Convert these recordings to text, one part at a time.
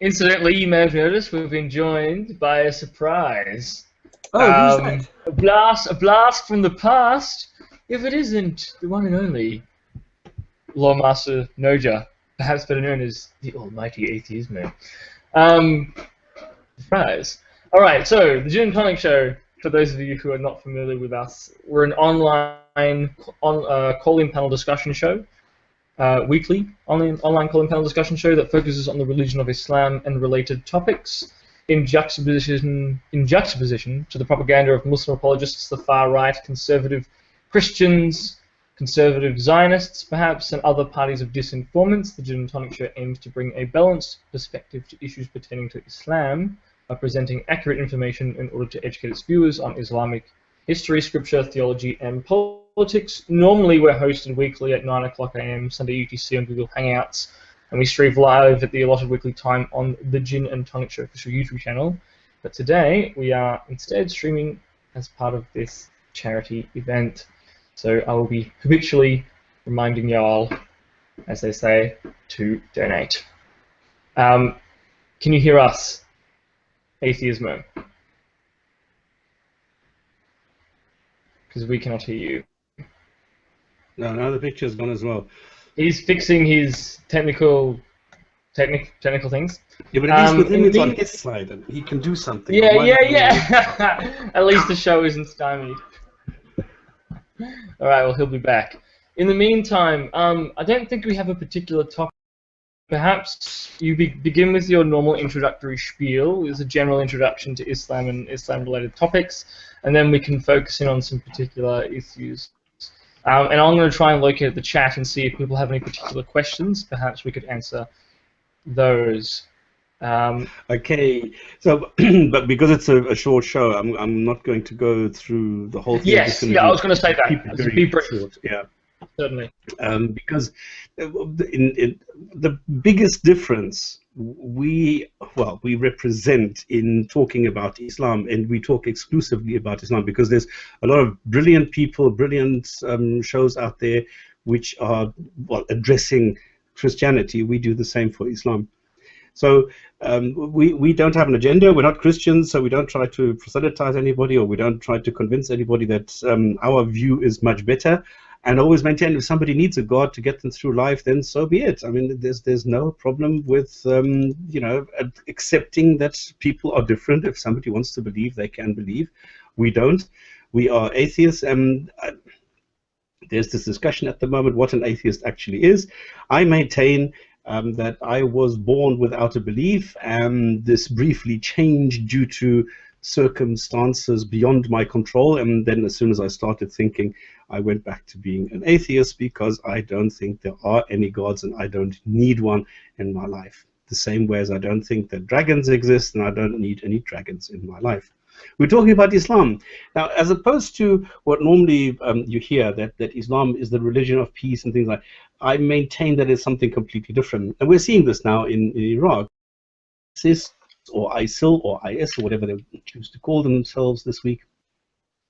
Incidentally, you may have noticed we've been joined by a surprise. Oh, who's that? A blast from the past. If it isn't the one and only Lawmaster Noja, perhaps better known as the Almighty Atheismo. Surprise. All right, so the Gin and Tonic Show. For those of you who are not familiar with us, we're an online call-in panel discussion show. Weekly online call-in panel discussion show that focuses on the religion of Islam and related topics in juxtaposition to the propaganda of Muslim apologists, the far right, conservative Christians, conservative Zionists, perhaps, and other parties of disinformants. The Gin and Tonic Show aims to bring a balanced perspective to issues pertaining to Islam by presenting accurate information in order to educate its viewers on Islamic history, scripture, theology, and politics. Normally, we're hosted weekly at 9 o'clock a.m. Sunday UTC on Google Hangouts, and we stream live at the allotted weekly time on the Gin and Tonic Show official YouTube channel. But today, we are instead streaming as part of this charity event. So I will be habitually reminding y'all, as they say, to donate. Can you hear us, Atheismo? Because we cannot hear you. No, the picture's gone as well. He's fixing his technical things. Yeah, but at least with him it's on his side, and he can do something. Yeah. At least the show isn't stymied. All right, well, he'll be back. In the meantime, I don't think we have a particular topic. Perhaps you begin with your normal introductory spiel. It's a general introduction to Islam and Islam-related topics, and then we can focus in on some particular issues. And I'm going to try and locate the chat and see if people have any particular questions. Perhaps we could answer those. Okay, so but because it's a short show, I'm not going to go through the whole thing. Yes, yeah, I was going to say that. Be brief. Short, yeah. Certainly. Because the biggest difference we represent in talking about Islam, and we talk exclusively about Islam because there's a lot of brilliant people, brilliant shows out there which are addressing Christianity. We do the same for Islam. So we don't have an agenda. We're not Christians, so we don't try to proselytize anybody, or we don't try to convince anybody that our view is much better. And always maintain, if somebody needs a God to get them through life, then so be it. I mean, there's no problem with accepting that people are different. If somebody wants to believe, they can believe. We don't. We are atheists, and there's this discussion at the moment what an atheist actually is. I maintain that I was born without a belief, and this briefly changed due to circumstances beyond my control, and then as soon as I started thinking, I went back to being an atheist because I don't think there are any gods and I don't need one in my life. The same way as I don't think that dragons exist and I don't need any dragons in my life. We're talking about Islam. Now, as opposed to what normally you hear, that Islam is the religion of peace and things like that, I maintain that it's something completely different. And we're seeing this now in Iraq. ISIS or ISIL or IS or whatever they choose to call themselves this week,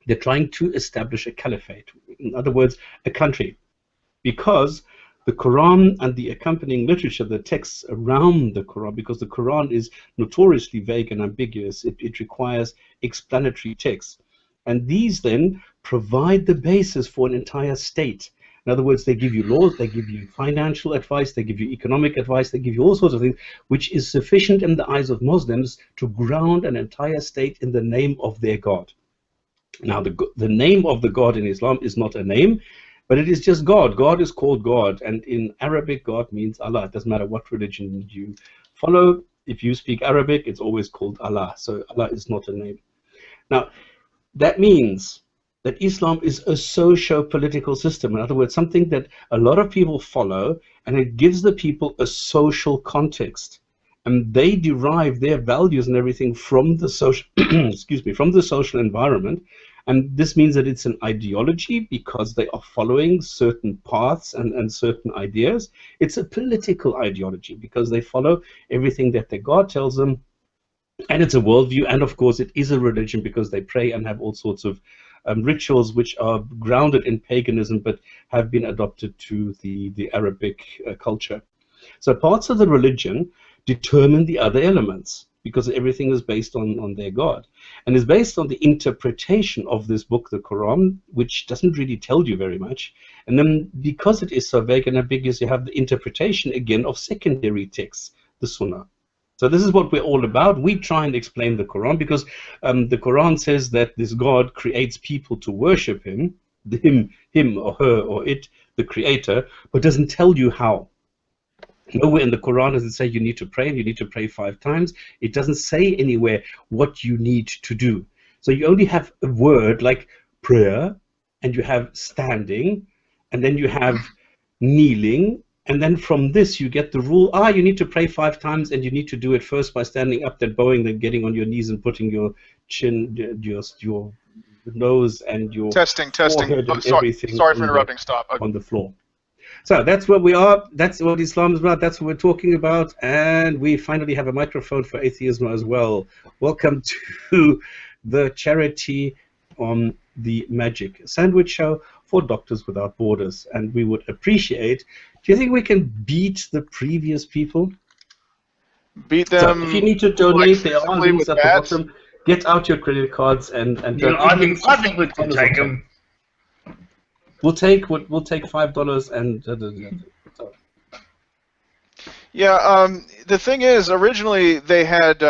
they're trying to establish a caliphate. In other words, a country. Because the Quran and the accompanying literature, the texts around the Quran, because the Quran is notoriously vague and ambiguous, it requires explanatory texts. And these then provide the basis for an entire state. In other words, they give you laws, they give you financial advice, they give you economic advice, they give you all sorts of things, which is sufficient in the eyes of Muslims to ground an entire state in the name of their God. Now, the name of the God in Islam is not a name, but it is just God. God is called God, and in Arabic, God means Allah. It doesn't matter what religion you follow. If you speak Arabic, it's always called Allah. So Allah is not a name. Now, that means that Islam is a socio-political system. In other words, something that a lot of people follow, and it gives the people a social context. And they derive their values and everything from the social, excuse me, from the social environment. And this means that it's an ideology because they are following certain paths and certain ideas. It's a political ideology because they follow everything that their God tells them. And it's a worldview. And of course, it is a religion because they pray and have all sorts of rituals which are grounded in paganism but have been adopted to the Arabic culture. So parts of the religion determine the other elements, because everything is based on their God. And it's based on the interpretation of this book, the Quran, which doesn't really tell you very much. And then because it is so vague and ambiguous, you have the interpretation again of secondary texts, the Sunnah. So this is what we're all about. We try and explain the Quran because the Quran says that this God creates people to worship him or her or it, the creator, but doesn't tell you how. Nowhere in the Quran does it say you need to pray and you need to pray 5 times. It doesn't say anywhere what you need to do. So you only have a word like prayer, and you have standing, and then you have kneeling, and then from this you get the rule, you need to pray 5 times, and you need to do it first by standing up, then bowing, then getting on your knees and putting your chin, your nose and your testing. And everything sorry for interrupting. Stop. On the floor. So that's where we are. That's what Islam is about. That's what we're talking about. And we finally have a microphone for Atheismo as well. Welcome to the charity on the Magic Sandwich Show for Doctors Without Borders. And we would appreciate, do you think we can beat the previous people? Beat them. So if you need to donate, like, there are links at the bottom. Get out your credit cards and I think we can take them. We'll take $5 and. Yeah, the thing is, originally they had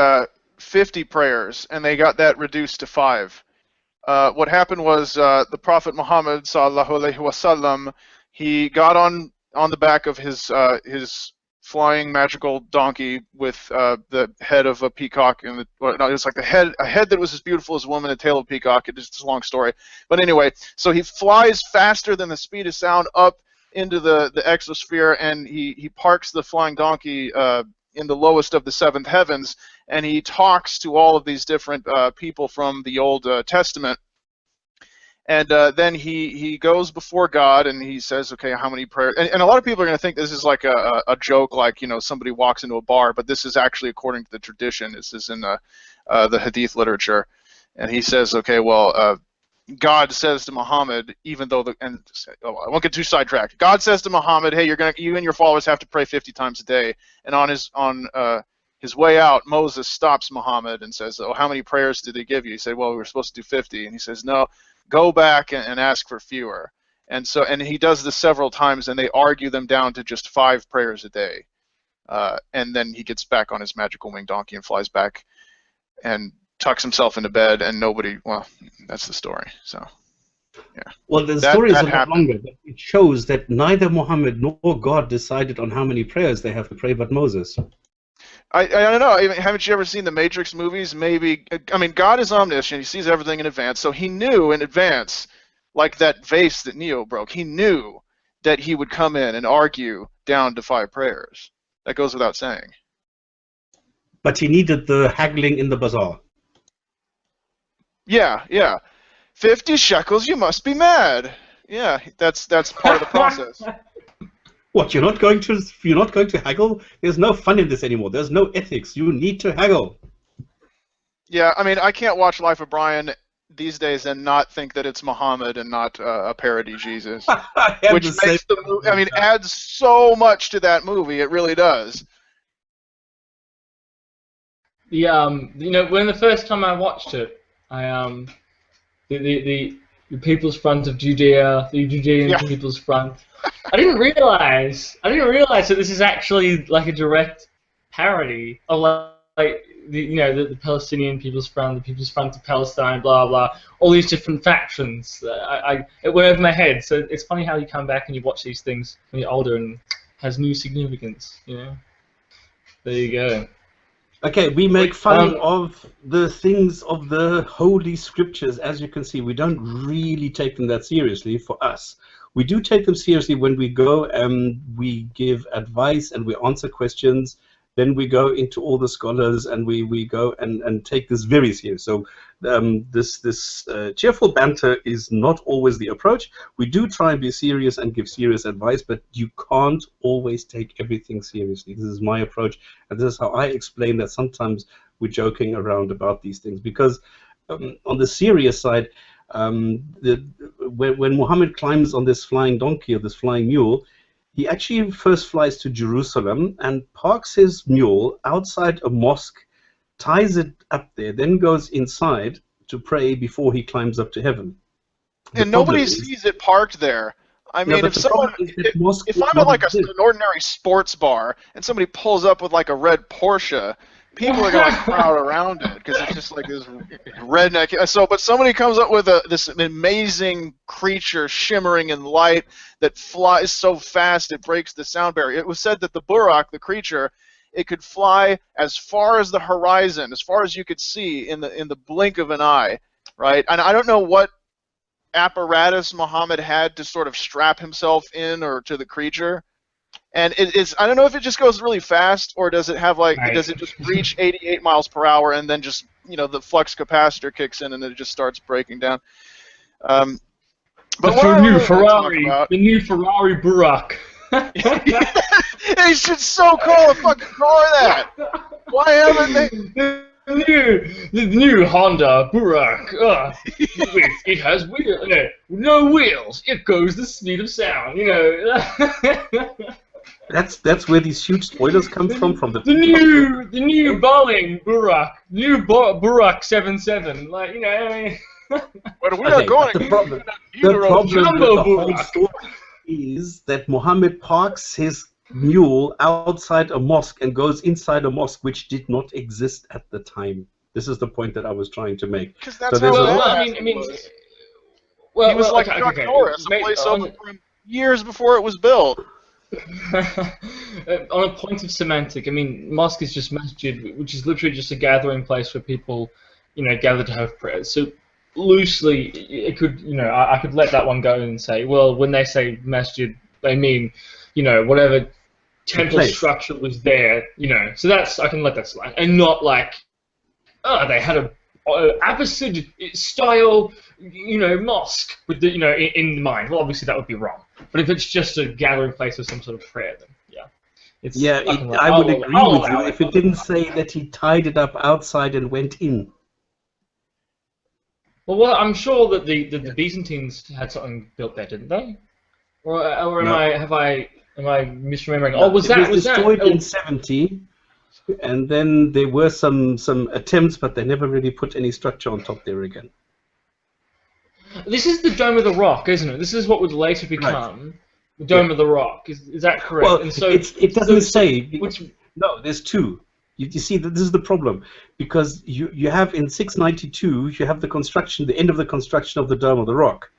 50 prayers, and they got that reduced to 5. What happened was the Prophet Muhammad sallallahu alaihi wasallam, he got on the back of his flying magical donkey with the head of a peacock, and no, it was like a head that was as beautiful as a woman, a tail of a peacock. It's a long story, but anyway, so he flies faster than the speed of sound up into the exosphere, and he parks the flying donkey in the lowest of the 7th heavens, and he talks to all of these different people from the Old Testament. And then he goes before God and he says, okay, how many prayers? And a lot of people are going to think this is like a joke, like, you know, somebody walks into a bar, but this is actually according to the tradition. This is in the Hadith literature. And he says, okay, well, God says to Muhammad, even though I won't get too sidetracked. God says to Muhammad, hey, you and your followers have to pray 50 times a day. And on his way out, Moses stops Muhammad and says, oh, how many prayers did they give you? He said, well, we were supposed to do 50. And he says, no. Go back and ask for fewer. And he does this several times, and they argue them down to just 5 prayers a day. And then he gets back on his magical winged donkey and flies back and tucks himself into bed, and well, that's the story. So, yeah. Well, the story is a lot longer, but it shows that neither Muhammad nor God decided on how many prayers they have to pray, but Moses. I don't know. Haven't you ever seen the Matrix movies? Maybe. I mean, God is omniscient. He sees everything in advance. So he knew in advance, like that vase that Neo broke, he knew that he would come in and argue down to 5 prayers. That goes without saying. But he needed the haggling in the bazaar. Yeah. 50 shekels, you must be mad. Yeah, that's part of the process. What, you're not going to haggle? There's no fun in this anymore. There's no ethics. You need to haggle. Yeah, I mean, I can't watch Life of Brian these days and not think that it's Muhammad and not a parody Jesus. Which makes the movie, I mean, adds so much to that movie. It really does. Yeah, you know, when the first time I watched it, the People's Front of Judea, the Judean People's Front. I didn't realize that this is actually like a direct parody of like the Palestinian People's Front, the People's Front of Palestine, blah blah, all these different factions. It went over my head. So it's funny how you come back and you watch these things when you're older and it has new significance. You know. There you go. Okay, we make fun of the things of the holy scriptures. As you can see, we don't really take them that seriously for us. We do take them seriously when we go and we give advice and we answer questions. Then we go into all the scholars and we go and take this very serious. So this cheerful banter is not always the approach. We do try and be serious and give serious advice, but you can't always take everything seriously. This is my approach, and this is how I explain that sometimes we're joking around about these things. Because on the serious side, when Muhammad climbs on this flying donkey or this flying mule, He actually first flies to Jerusalem and parks his mule outside a mosque, ties it up there, then goes inside to pray before he climbs up to heaven. And nobody sees it parked there. I mean, if someone, if I'm at like an ordinary sports bar and somebody pulls up with like a red Porsche, people are gonna crowd around it because it's just like this redneck. So, but somebody comes up with this amazing creature shimmering in light that flies so fast it breaks the sound barrier. It was said that the Buraq, the creature, it could fly as far as the horizon, as far as you could see in the blink of an eye, right? And I don't know what apparatus Muhammad had to sort of strap himself in or to the creature, and it's I don't know if it just goes really fast or does it have like does it just reach 88 miles per hour and then just the flux capacitor kicks in and it just starts breaking down. But the new Ferrari Buraq. They should so call a fucking car that. Why haven't they? The new Honda Buraq. It has wheels. No wheels. It goes the speed of sound. That's where these huge spoilers come from the new Boeing Buraq, new Buraq 77. Like But we're not going. The problem with the whole story is that Muhammad parks his mule outside a mosque and goes inside a mosque which did not exist at the time. This is the point that I was trying to make. Because that's he was like Chuck Norris, a place open for him years before it was built. On a point of semantic, I mean, mosque is just masjid, which is literally just a gathering place where people, gather to have prayers. So loosely, it could, I could let that one go and say, well, when they say masjid, they mean, whatever temple structure was there, So that's I can let that slide, and not like, they had a Abbasid style, mosque with the, in mind. Well, obviously that would be wrong. But if it's just a gathering place for some sort of prayer, then I would agree with you if it didn't say that he tied it up outside and went in. Well, I'm sure that the Byzantines had something built there, didn't they? Or am I misremembering? No, was that destroyed in 70? And then there were some attempts, but they never really put any structure on top there again. This is the Dome of the Rock, isn't it? This is what would later become the Dome of the Rock. Is that correct? Well, and so, it doesn't say. No, there's two. You see, this is the problem. Because you have in 692, you have the end of the construction of the Dome of the Rock.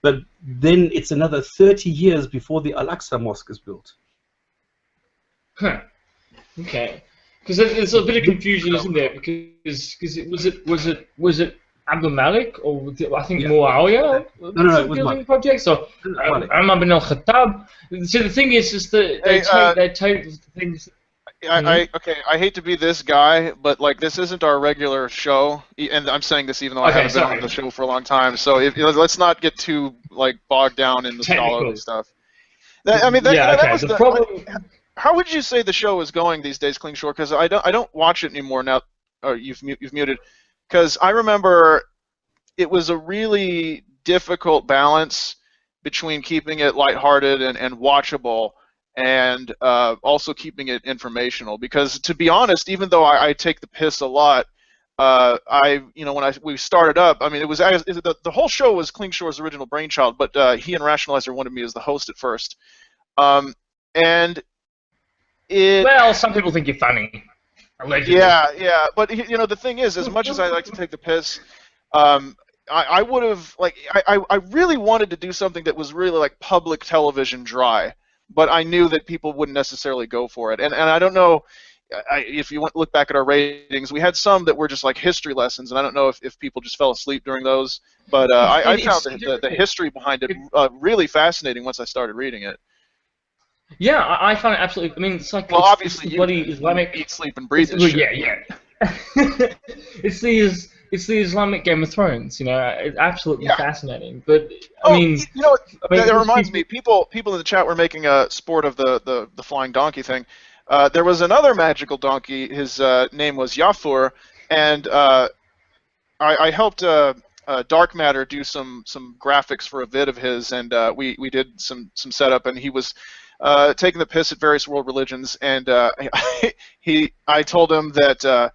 But then it's another 30 years before the Al-Aqsa Mosque is built. Huh. Okay. Because there's a bit of confusion, isn't there? Because was it Abdul Malik or I think Muawiyah? No, it was building project. So Umar bin al-Khattab. So the thing is that they take things. I hate to be this guy, but like this isn't our regular show, and I'm saying this even though I haven't been on the show for a long time. So let's not get too like bogged down in the scholarly stuff. That was the problem. How would you say the show is going these days, Klingschor? Because I don't watch it anymore now. Oh, you've muted. Because I remember it was a really difficult balance between keeping it lighthearted and watchable, and also keeping it informational. Because to be honest, even though I take the piss a lot, when we started up, I mean, it was the whole show was Klingschor's original brainchild, but he and Rationalizer wanted me as the host at first, and. Well, some people think you're funny. Allegedly. Yeah, but the thing is, as much as I like to take the piss, I would have I really wanted to do something that was really like public television dry, but I knew that people wouldn't necessarily go for it, and I don't know if you look back at our ratings, we had some that were just like history lessons, and I don't know if people just fell asleep during those, but I found the history behind it really fascinating once I started reading it. Yeah, I find it absolutely. I mean, it's like obviously it's bloody Islamic. Eat, sleep, and breathe. Yeah. It's the Islamic Game of Thrones. It's absolutely fascinating. But that reminds me. People in the chat were making a sport of the flying donkey thing. There was another magical donkey. His name was Yafur, and I helped Dark Matter do some graphics for a vid of his, and we did some setup, and he was. taking the piss at various world religions, and I told him that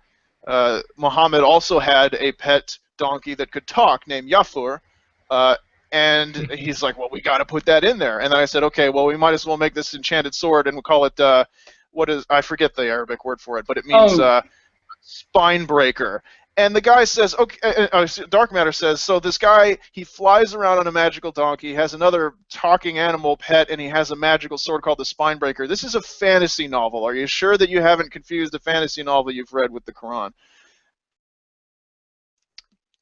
Muhammad also had a pet donkey that could talk named Yafur, and he's like, well, we got to put that in there. And then I said, okay, well, we might as well make this enchanted sword, and we'll call it, I forget the Arabic word for it, but it means spine breaker. And the guy says, okay, Dark Matter says, so this guy, he flies around on a magical donkey, has another talking animal pet, and he has a magical sword called the Spine Breaker. This is a fantasy novel. Are you sure that you haven't confused the fantasy novel you've read with the Quran?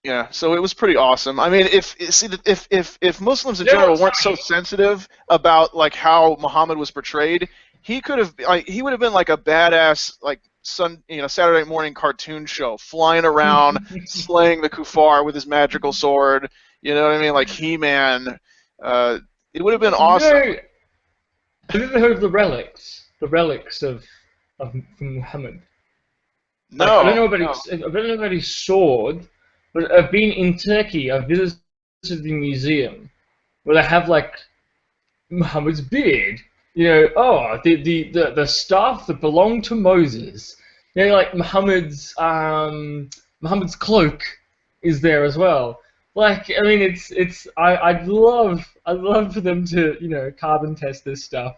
Yeah, so it was pretty awesome. I mean, if Muslims in general weren't so sensitive about like how Muhammad was portrayed, he would have been like a badass like Saturday morning cartoon show, flying around, slaying the kuffar with his magical sword. You know what I mean? Like He-Man. It would have been awesome. Have you ever heard of the relics? The relics of Muhammad. No. Like, I don't know about his sword, but I've been in Turkey. I've visited the museum where they have like Muhammad's beard. You know, the staff that belonged to Moses. You know, like Muhammad's cloak is there as well. Like, I mean, I'd love for them to, carbon test this stuff.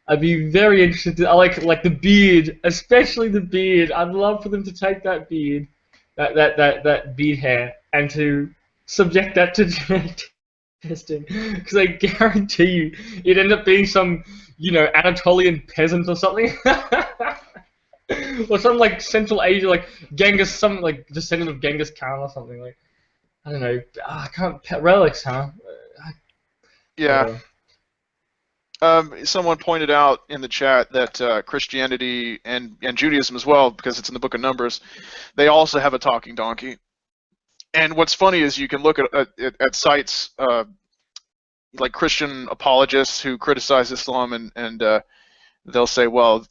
I'd be very interested. I like the beard, especially the beard. I'd love for them to take that beard, that beard hair, and to subject that to genetic testing, because I guarantee you it'd end up being some Anatolian peasant or something, or some like Central Asia, like Genghis, some like descendant of Genghis Khan or something. Like, I don't know. I can't relics, huh? Yeah. Someone pointed out in the chat that Christianity and Judaism as well, because it's in the Book of Numbers, they also have a talking donkey. And what's funny is you can look at sites like Christian apologists who criticize Islam, and they'll say, well,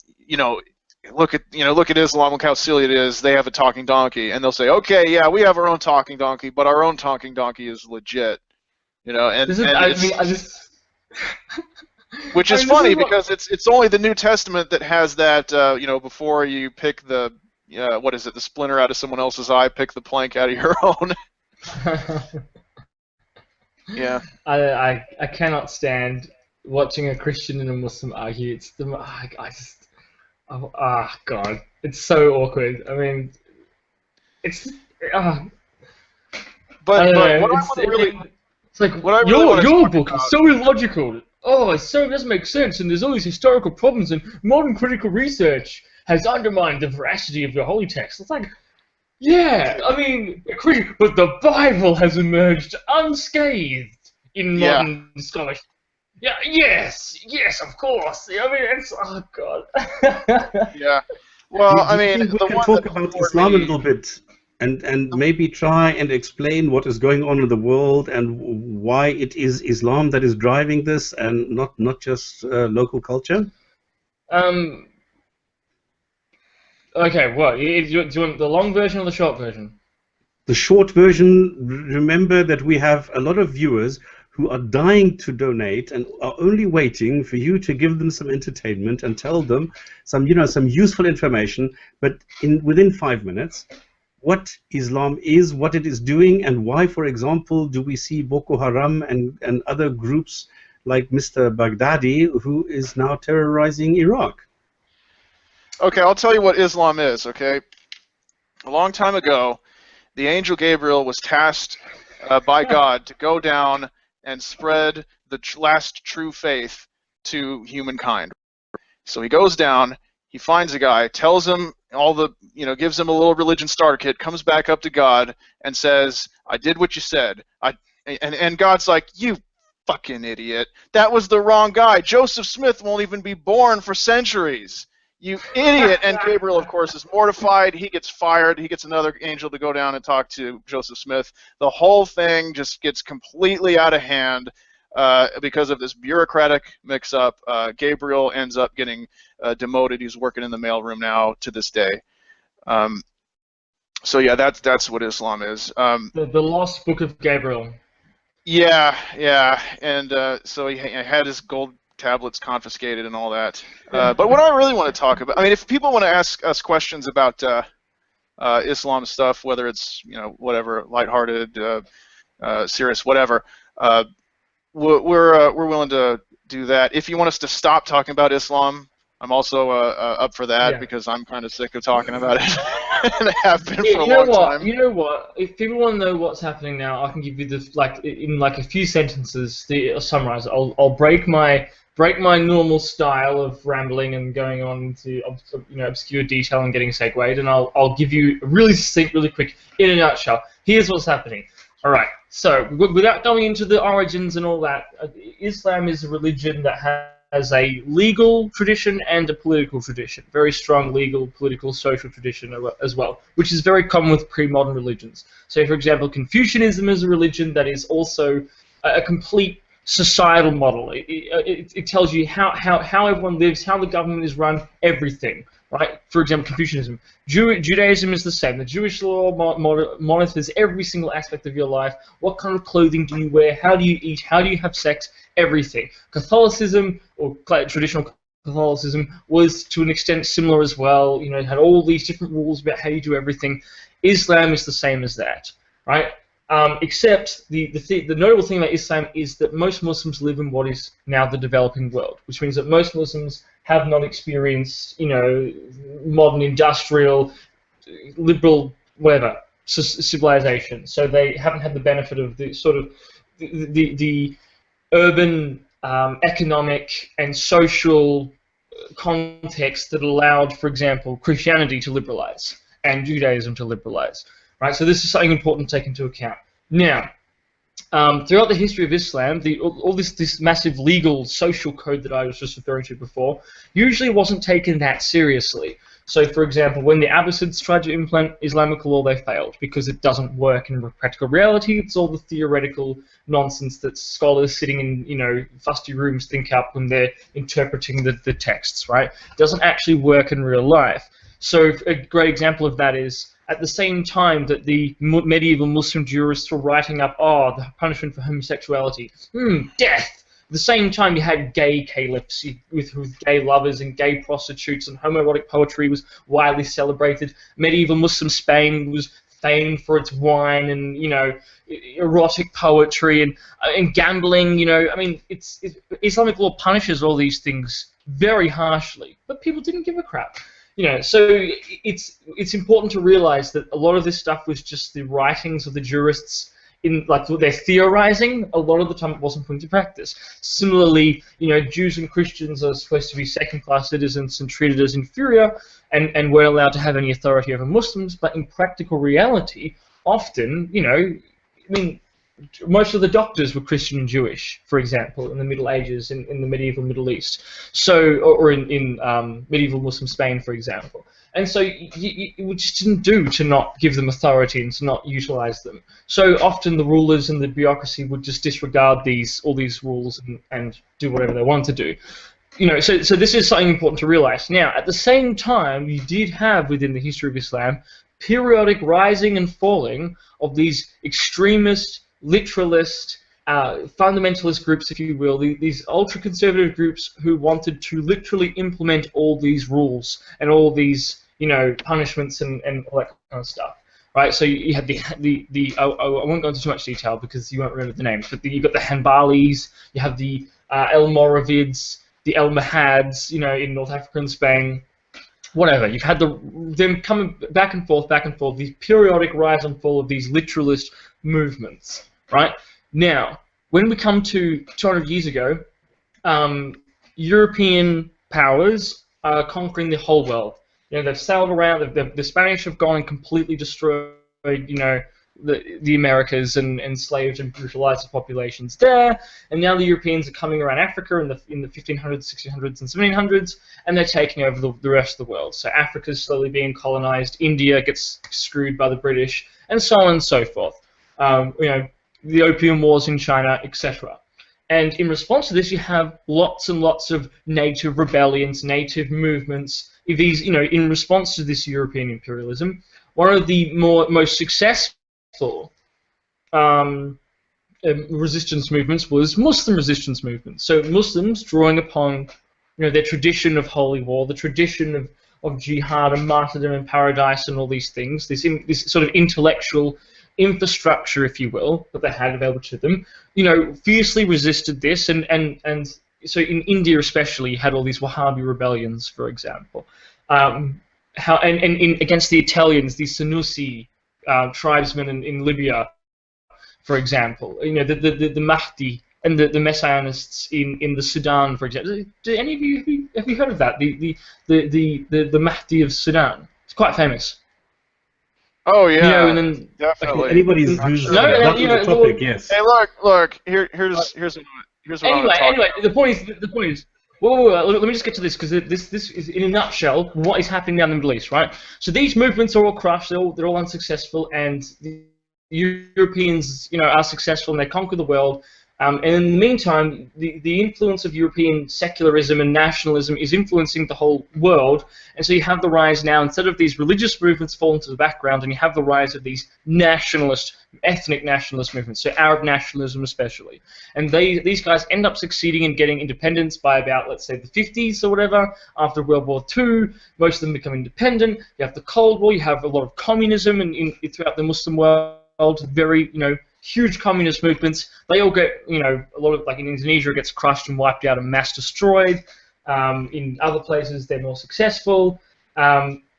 look at Islam, look how silly it is. They have a talking donkey, and they'll say, okay, yeah, we have our own talking donkey, but our own talking donkey is legit, which is funny because it's only the New Testament that has that, before you pick the the splinter out of someone else's eye, pick the plank out of your own. Yeah. I cannot stand watching a Christian and a Muslim argue. It's God, it's so awkward. I mean, it's it's like your book is so illogical. Oh, it doesn't make sense, and there's all these historical problems, and modern critical research has undermined the veracity of your holy text. It's like, yeah, I mean, but the Bible has emerged unscathed in modern scholarship. Yeah, yes, of course. I mean, it's, oh God. Yeah. Well, I mean, we can talk about Islam a little bit, and maybe try and explain what is going on in the world and why it is Islam that is driving this, and not just local culture. Okay, what? Do you want the long version or the short version? The short version. Remember that we have a lot of viewers who are dying to donate and are only waiting for you to give them some entertainment and tell them some useful information, but within 5 minutes, what Islam is, what it is doing, and why, for example, do we see Boko Haram and other groups like Mr. Baghdadi, who is now terrorizing Iraq. Okay, I'll tell you what Islam is, okay? A long time ago, the angel Gabriel was tasked by God to go down and spread the last true faith to humankind. So he goes down, he finds a guy, tells him gives him a little religion starter kit, comes back up to God and says, I did what you said. And God's like, you fucking idiot. That was the wrong guy. Joseph Smith won't even be born for centuries. You idiot. And Gabriel, of course, is mortified. He gets fired. He gets another angel to go down and talk to Joseph Smith. The whole thing just gets completely out of hand because of this bureaucratic mix-up. Gabriel ends up getting demoted. He's working in the mailroom now to this day. So yeah, that's what Islam is. The Lost Book of Gabriel. Yeah, and so he had his gold tablets confiscated and all that. But what I really want to talk about, I mean, if people want to ask us questions about Islam stuff, whether it's whatever, lighthearted, serious, whatever, we're willing to do that. If you want us to stop talking about Islam, I'm also up for that, because I'm kind of sick of talking about it. And I have been for a long time. You know what? If people want to know what's happening now, I can give you this in a few sentences. To summarize it. I'll break my normal style of rambling and going on to obscure detail and getting segued, and I'll give you a really succinct, really quick, in a nutshell. Here's what's happening. All right. So without going into the origins and all that, Islam is a religion that has a legal tradition and a political tradition, very strong legal, political, social tradition as well, which is very common with pre-modern religions. So, for example, Confucianism is a religion that is also a complete societal model. It tells you how everyone lives, how the government is run, everything. Right? For example, Confucianism. Judaism is the same. The Jewish law monitors every single aspect of your life. What kind of clothing do you wear? How do you eat? How do you have sex? Everything. Catholicism, or traditional Catholicism, was to an extent similar as well. It had all these different rules about how you do everything. Islam is the same as that, right? Except the notable thing about Islam is that most Muslims live in what is now the developing world, which means that most Muslims have not experienced, modern industrial, liberal, whatever, civilization. So they haven't had the benefit of the sort of the urban, economic, and social context that allowed, for example, Christianity to liberalize and Judaism to liberalize. Right? So this is something important to take into account. Now, throughout the history of Islam, all this massive legal social code that I was just referring to before usually wasn't taken that seriously. So, for example, when the Abbasids tried to implement Islamic law, they failed because it doesn't work in practical reality. It's all the theoretical nonsense that scholars sitting in fusty rooms think up when they're interpreting the texts. Right? It doesn't actually work in real life. So, a great example of that is, at the same time that the medieval Muslim jurists were writing up, the punishment for homosexuality, death. At the same time, you had gay caliphs with gay lovers and gay prostitutes, and homoerotic poetry was widely celebrated. Medieval Muslim Spain was famed for its wine and erotic poetry and gambling. I mean, Islamic law punishes all these things very harshly, but people didn't give a crap. So it's important to realize that a lot of this stuff was just the writings of the jurists they're theorizing. A lot of the time it wasn't put into practice. Similarly, Jews and Christians are supposed to be second-class citizens and treated as inferior and weren't allowed to have any authority over Muslims, but in practical reality, often, most of the doctors were Christian and Jewish, for example, in the Middle Ages, in the medieval Middle East, or in medieval Muslim Spain, for example. And so it just didn't do to not give them authority and to not utilize them. So often the rulers and the bureaucracy would just disregard all these rules and do whatever they want to do. So this is something important to realize. Now, at the same time, you did have within the history of Islam periodic rising and falling of these extremist, literalist, fundamentalist groups, if you will, these ultra-conservative groups who wanted to literally implement all these rules and all these, punishments and all that kind of stuff, right? So you had I won't go into too much detail because you won't remember the names, but you've got the Hanbalis, you have the El-Moravids, the El-Mahads, in North Africa and Spain, whatever. You've had them coming back and forth, these periodic rise and fall of these literalist movements. Right? Now, when we come to 200 years ago, European powers are conquering the whole world. They've sailed around. The Spanish have gone and completely destroyed, the Americas and enslaved and brutalized the populations there. And now the Europeans are coming around Africa in the 1500s, 1600s, and 1700s, and they're taking over the rest of the world. So Africa's slowly being colonized. India gets screwed by the British, and so on and so forth. The Opium Wars in China, etc. And in response to this, you have lots and lots of native rebellions, native movements. In response to this European imperialism, one of the most successful resistance movements was Muslim resistance movements. So Muslims drawing upon their tradition of holy war, the tradition of jihad and martyrdom and paradise and all these things, this sort of intellectual infrastructure, if you will, that they had available to them, fiercely resisted this, and so in India especially, you had all these Wahhabi rebellions, for example, against the Italians, the Senussi tribesmen in Libya, for example, the Mahdi and the Messianists in the Sudan, for example. Do any of you have you heard of that? The Mahdi of Sudan. It's quite famous. Oh yeah, and then definitely. Anybody's who's not on the topic, yes. Hey, look. Here's what Anyway, the point is. Whoa, let me just get to this, because this is, in a nutshell, what is happening down in the Middle East, right? So these movements are all crushed, they're all unsuccessful, and the Europeans, are successful and they conquer the world. And in the meantime, the influence of European secularism and nationalism is influencing the whole world. And so you have the rise now, instead of these religious movements fall into the background, and you have the rise of these ethnic nationalist movements, so Arab nationalism especially. And these guys end up succeeding in getting independence by about, let's say, the 50s or whatever. After World War II, most of them become independent. You have the Cold War, you have a lot of communism throughout the Muslim world, very, huge communist movements. They all get, a lot of, like in Indonesia, gets crushed and wiped out and mass destroyed. In other places, they're more successful.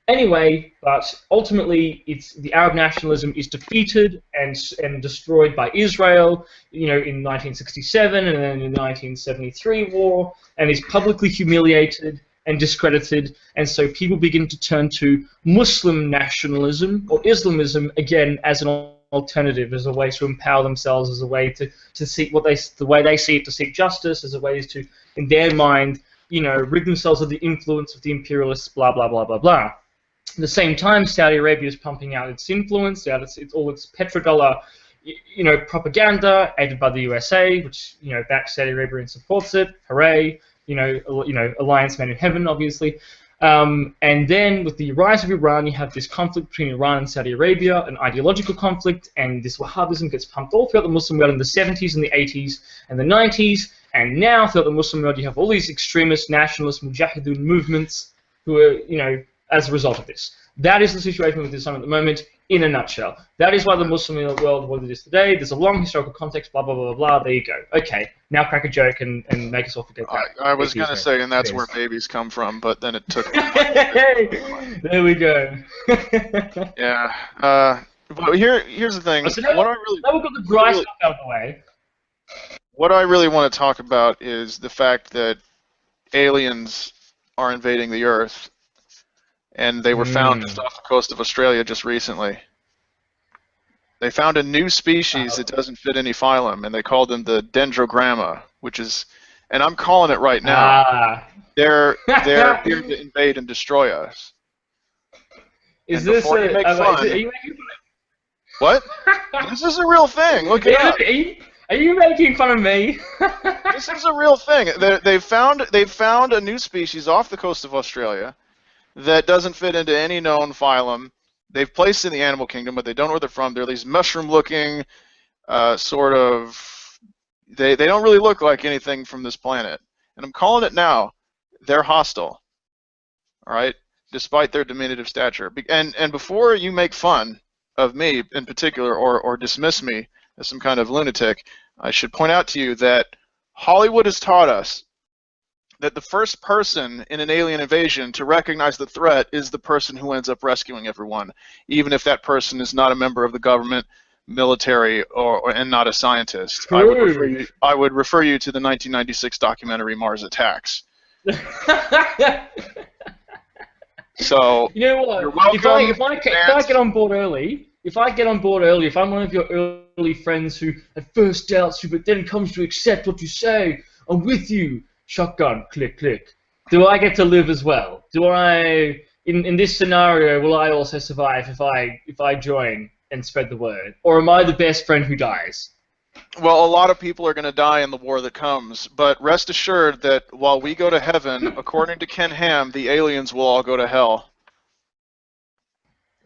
Anyway, but ultimately, the Arab nationalism is defeated and destroyed by Israel, in 1967 and then in the 1973 war, and is publicly humiliated and discredited, and so people begin to turn to Muslim nationalism or Islamism again as an alternative, as a way to empower themselves, as a way to seek the way they see it, to seek justice, as a way to, in their mind, rid themselves of the influence of the imperialists, blah blah blah blah blah. At the same time, Saudi Arabia is pumping out its influence, all its petrodollar, propaganda, aided by the USA, which backs Saudi Arabia and supports it. Hooray! Alliance made in heaven, obviously. And then with the rise of Iran, you have this conflict between Iran and Saudi Arabia, an ideological conflict, and this Wahhabism gets pumped all throughout the Muslim world in the 70s and the 80s and the 90s, and now throughout the Muslim world you have all these extremist, nationalist, mujahideen movements who are, as a result of this. That is the situation with Islam at the moment, in a nutshell. That is why the Muslim world what it is today. There's a long historical context, blah, blah, blah, blah, there you go. Okay, now crack a joke and make us all forget that. I was going to say, and that's where babies come from, but then it took... There we go. Yeah. But here's the thing. So now we've got the dry stuff out of the way. What I really want to talk about is the fact that aliens are invading the Earth, and they were found just off the coast of Australia just recently. They found a new species that doesn't fit any phylum, and they called them the Dendrogramma, which is, and I'm calling it right now. They're here to invade and destroy us. Is this are you making fun? What? This is a real thing. Look it up. Are you making fun of me? This is a real thing. They've found a new species off the coast of Australia that doesn't fit into any known phylum. They've placed in the animal kingdom, but they don't know where they're from. They're these mushroom-looking sort of... They don't really look like anything from this planet. And I'm calling it now. They're hostile. All right? Despite their diminutive stature. And before you make fun of me in particular or dismiss me as some kind of lunatic, I should point out to you that Hollywood has taught us that the first person in an alien invasion to recognize the threat is the person who ends up rescuing everyone, even if that person is not a member of the government, military, and not a scientist. I would refer you to the 1996 documentary Mars Attacks. So you know what? You're welcome. If I get on board early, if I'm one of your early friends who at first doubts you but then comes to accept what you say, I'm with you. Shotgun, click, click. Do I get to live as well? Do I, in this scenario, will I also survive if I join and spread the word? Or am I the best friend who dies? Well, a lot of people are going to die in the war that comes, but rest assured that while we go to heaven, according to Ken Ham, the aliens will all go to hell.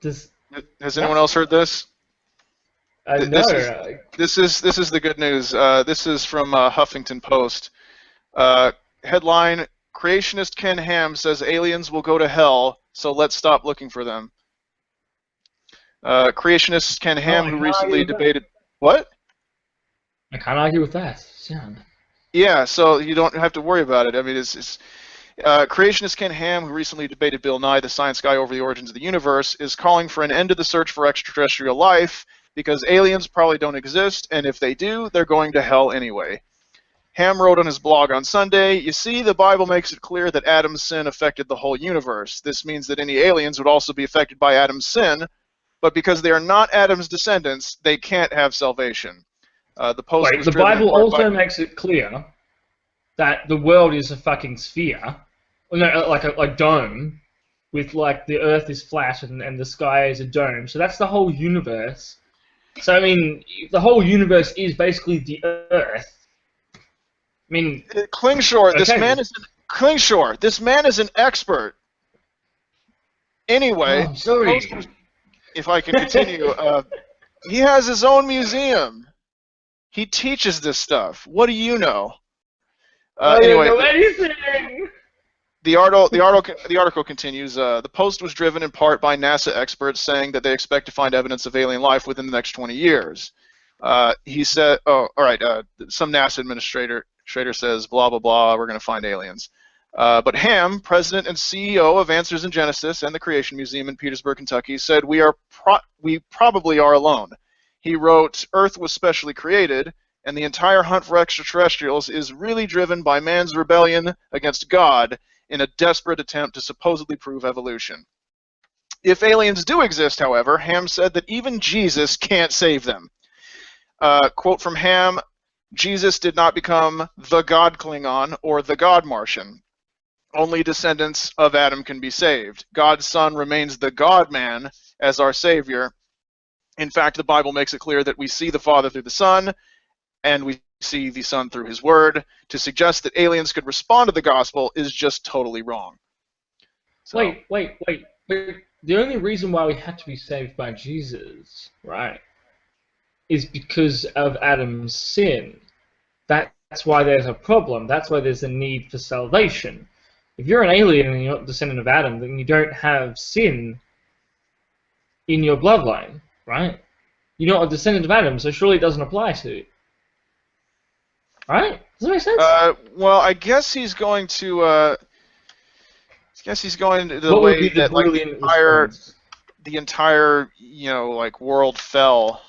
Has anyone else heard this? No. This is the good news. This is from Huffington Post. Headline: Creationist Ken Ham says aliens will go to hell, so let's stop looking for them. Creationist Ken Ham, who recently debated... What? I can't argue with that. Yeah, so you don't have to worry about it. I mean, creationist Ken Ham, who recently debated Bill Nye, the science guy, over the origins of the universe, is calling for an end to the search for extraterrestrial life because aliens probably don't exist, and if they do, they're going to hell anyway. Ham wrote on his blog on Sunday, "You see, the Bible makes it clear that Adam's sin affected the whole universe. This means that any aliens would also be affected by Adam's sin, but because they are not Adam's descendants, they can't have salvation." The post was the Bible also makes it clear that the world is a fucking sphere, like a dome, with like the Earth is flat and the sky is a dome. So that's the whole universe. So I mean, the whole universe is basically the Earth. I mean, Klingschor, Klingschor, this man is an expert. Anyway, I'm sorry. If I can continue, he has his own museum. He teaches this stuff. What do you know? Anyway, don't know anything. The article continues. The post was driven in part by NASA experts saying that they expect to find evidence of alien life within the next 20 years. He said, "Oh, all right." Some NASA administrator says, "Blah blah blah. We're going to find aliens." But Ham, president and CEO of Answers in Genesis and the Creation Museum in Petersburg, Kentucky, said, we probably are alone. He wrote, "Earth was specially created, and the entire hunt for extraterrestrials is really driven by man's rebellion against God in a desperate attempt to supposedly prove evolution. If aliens do exist, however, Ham said that even Jesus can't save them." Quote from Ham, "Jesus did not become the God Klingon or the God Martian. Only descendants of Adam can be saved. God's Son remains the God-man as our Savior. In fact, the Bible makes it clear that we see the Father through the Son, and we see the Son through His Word. To suggest that aliens could respond to the gospel is just totally wrong." So, Wait. The only reason why we had to be saved by Jesus, right, is because of Adam's sin. That's why there's a problem. That's why there's a need for salvation. If you're an alien and you're not a descendant of Adam, then you don't have sin in your bloodline, right? You're not a descendant of Adam, so surely it doesn't apply to you. Right? Does that make sense? well, I guess he's going to. I guess he's going the what way would be the that like the entire like world fell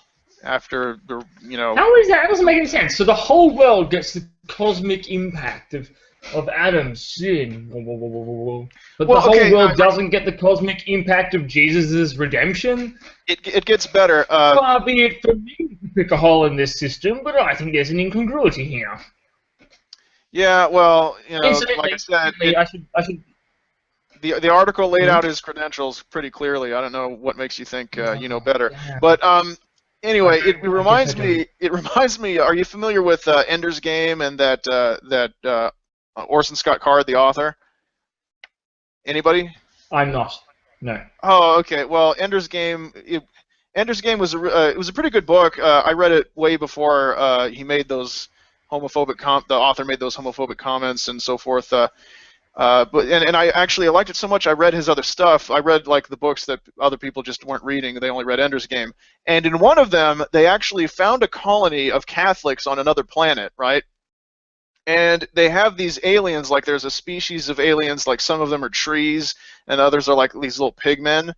after the How is that? That doesn't make any sense. So the whole world gets the cosmic impact of Adam's sin, but the whole world doesn't get the cosmic impact of Jesus' redemption? It gets better. Far be it from me to pick a hole in this system, but I think there's an incongruity here. Yeah, well, like I said, I should. The article laid out his credentials pretty clearly. I don't know what makes you think you know better, Yeah. but anyway, it reminds me. It reminds me. Are you familiar with Ender's Game and that Orson Scott Card, the author? Anybody? I'm not. No. Oh, okay. Well, Ender's Game. Ender's Game was it was a pretty good book. I read it way before he made those homophobic the author made those homophobic comments and so forth. But I liked it so much I read his other stuff. I read like the books that other people just weren't reading. They only read Ender's Game. And in one of them, they actually found a colony of Catholics on another planet, right? And they have these aliens, like there's a species of aliens, like some of them are trees and others are like these little pigmen.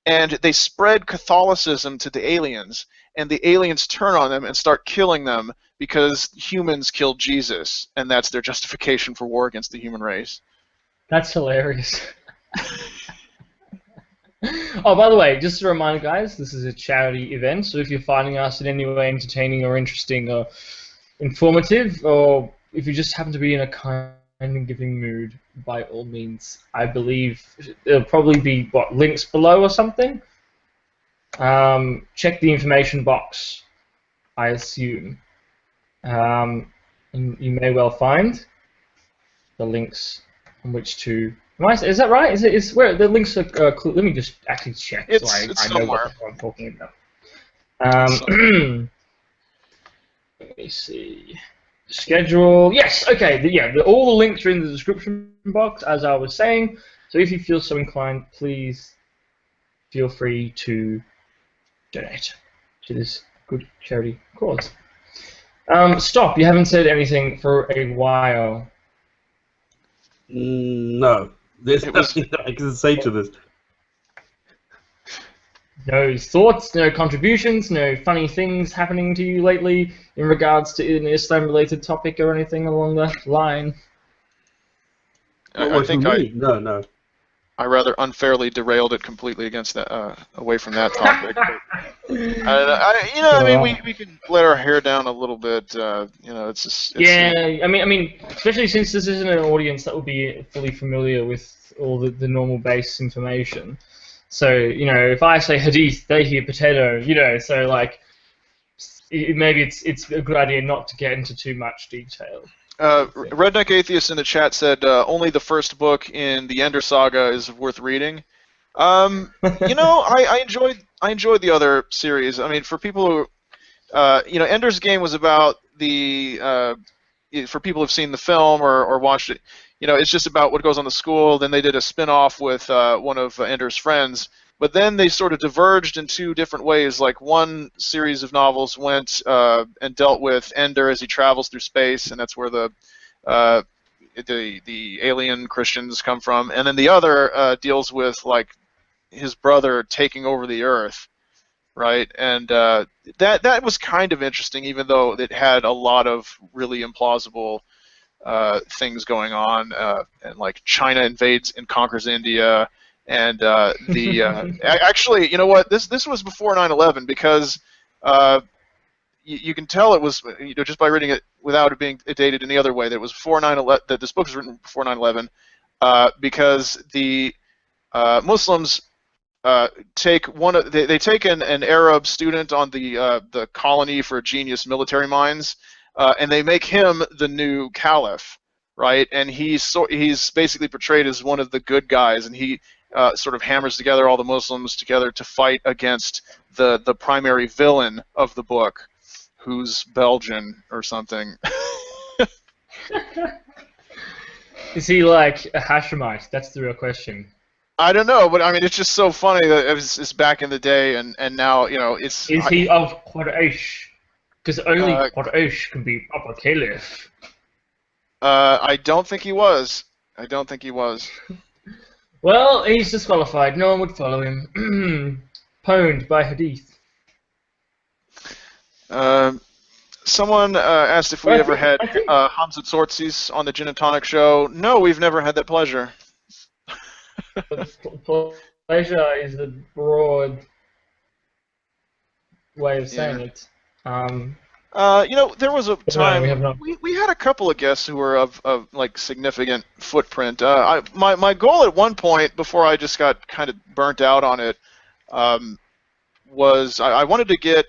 And they spread Catholicism to the aliens, and the aliens turn on them and start killing them because humans killed Jesus, and that's their justification for war against the human race. That's hilarious. Oh, by the way, just a reminder, guys, this is a charity event, so if you're finding us in any way entertaining or interesting or informative, or if you just happen to be in a kind and giving mood, by all means, I believe there'll probably be links below or something. Check the information box, I assume, and you may well find the links on which to. Is that right? Is where the links are? Let me just actually check It's I know what I'm talking about. Let me see. Schedule. Yes. Okay. All the links are in the description box, as I was saying. So if you feel so inclined, please feel free to donate to this good charity cause. Stop. You haven't said anything for a while. No, there's nothing that I can say to this. No thoughts, no contributions, no funny things happening to you lately in regards to an Islam-related topic or anything along that line? I think No. I rather unfairly derailed it completely against that, away from that topic. I mean, we can let our hair down a little bit. It's just. I mean, especially since this isn't an audience that will be fully familiar with all the normal base information. So if I say hadith, they hear potato. So like, maybe it's a good idea not to get into too much detail. Redneck Atheist in the chat said only the first book in the Ender Saga is worth reading. I enjoyed the other series. I mean, for people who, Ender's Game was about for people who've seen the film or watched it. It's just about what goes on the school. Then they did a spin-off with one of Ender's friends. But then they sort of diverged in two different ways. Like one series of novels went and dealt with Ender as he travels through space, and that's where the alien Christians come from. And then the other deals with like his brother taking over the Earth, right? And that was kind of interesting, even though it had a lot of really implausible things going on, and like China invades and conquers India. And actually, you know what? This was before 9/11 because you can tell it was just by reading it without it being dated any other way that it was before 9/11. That this book was written before 9/11 because the Muslims take they take an Arab student on the colony for genius military minds, and they make him the new caliph, right? And he's basically portrayed as one of the good guys, and he sort of hammers together all the Muslims together to fight against the primary villain of the book, who's Belgian or something. Is he like a Hashemite? That's the real question. I don't know, but I mean, it's just so funny that it's back in the day, and now it's. Is he of Quraysh? Because only Quraysh can be proper caliph. I don't think he was. Well, he's disqualified. No one would follow him. Pwned by hadith. Someone asked if we ever had Hamza Tzortzis on the Gin and Tonic show. No, we've never had that pleasure. Pleasure is a broad way of saying it. There was a time we had a couple of guests who were of like significant footprint. My goal at one point, before I just got kind of burnt out on it, was I wanted to get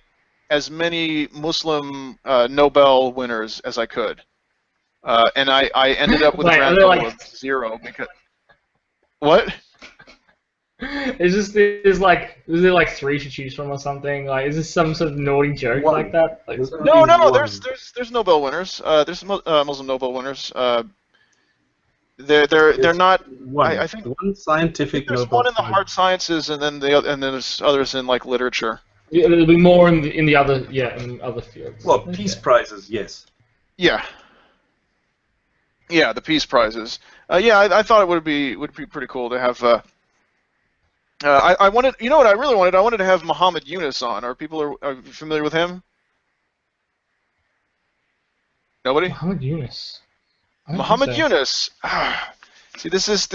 as many Muslim Nobel winners as I could, and I ended up with a grand total of 0 because. What? Is there like 3 to choose from or something? Like, is this some sort of naughty joke like that? Like, no. There's Nobel winners. There's Muslim Nobel winners. They're not. I think one scientific. There's one in the hard sciences, and then there's others in like literature. Yeah, there'll be more in the other fields. Well, peace prizes, yes. Yeah. Yeah, the peace prizes. I thought it would be pretty cool to have. I wanted, what I really wanted? I wanted to have Muhammad Yunus on. Are you familiar with him? Nobody? Muhammad Yunus. Muhammad Yunus. See, this is.